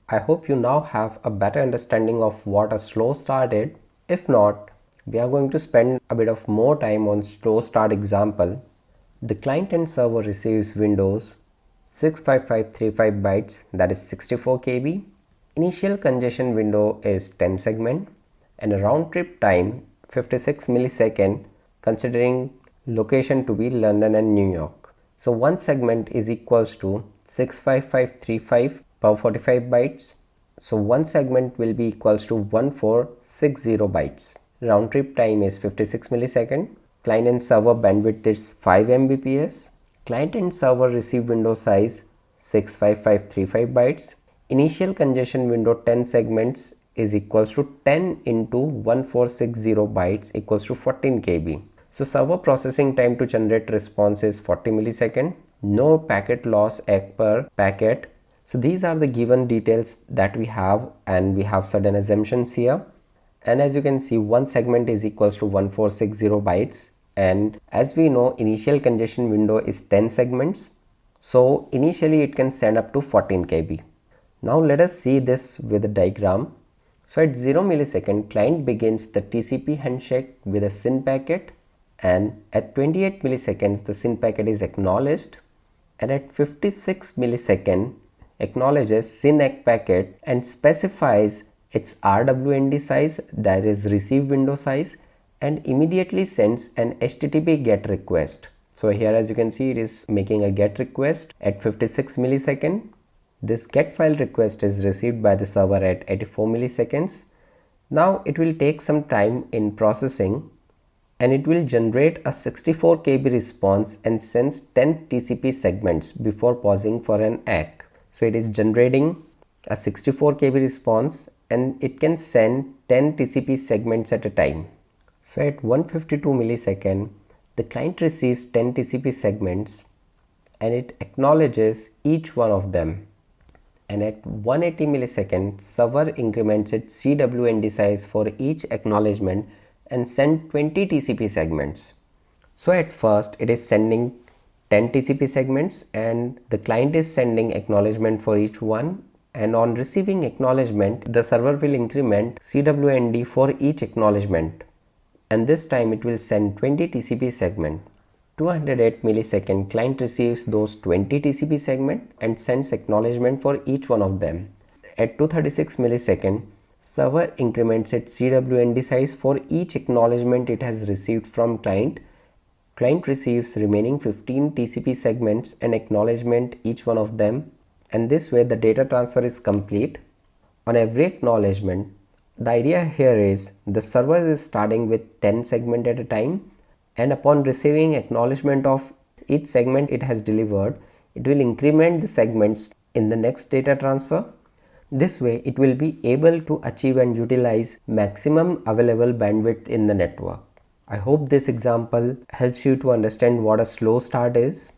I hope you now have a better understanding of what a slow start is. If not, we are going to spend a bit of more time on slow start example. The client and server receives windows 65535 bytes, that is 64 KB. Initial congestion window is 10 segment and a round trip time 56 millisecond considering location to be London and New York. So one segment is equals to 65535 per 45 bytes. So one segment will be equals to 1460 bytes. Round trip time is 56 millisecond. Client and server bandwidth is 5 Mbps. Client and server receive window size 65535 bytes. Initial congestion window 10 segments is equals to 10 into 1460 bytes equals to 14 KB. So server processing time to generate response is 40 millisecond. No packet loss per packet. So these are the given details that we have, and we have certain assumptions here. And as you can see, one segment is equals to 1460 bytes. And as we know, initial congestion window is 10 segments. So initially it can send up to 14 KB. Now let us see this with a diagram. So at 0 millisecond, client begins the TCP handshake with a SYN packet, and at 28 milliseconds the SYN packet is acknowledged, and at 56 millisecond acknowledges SYN ACK packet and specifies its RWND size, that is receive window size, and immediately sends an HTTP GET request. So here as you can see, it is making a GET request at 56 millisecond. This GET file request is received by the server at 84 milliseconds. Now it will take some time in processing, and it will generate a 64 KB response and sends 10 TCP segments before pausing for an ACK. So it is generating a 64 KB response, and it can send 10 TCP segments at a time. So at 152 millisecond, the client receives 10 TCP segments and it acknowledges each one of them. And at 180 millisecond, server increments its CWND size for each acknowledgement and send 20 TCP segments. So at first it is sending 10 TCP segments, and the client is sending acknowledgement for each one, and on receiving acknowledgement the server will increment CWND for each acknowledgement, and this time it will send 20 TCP segment. 208 millisecond, client receives those 20 TCP segment and sends acknowledgement for each one of them. At 236 millisecond, server increments its CWND size for each acknowledgement it has received from client. Client receives remaining 15 TCP segments and acknowledgement each one of them, and this way the data transfer is complete. On every acknowledgement, the idea here is the server is starting with 10 segments at a time, and upon receiving acknowledgement of each segment it has delivered, it will increment the segments in the next data transfer. This way it will be able to achieve and utilize maximum available bandwidth in the network. I hope this example helps you to understand what a slow start is.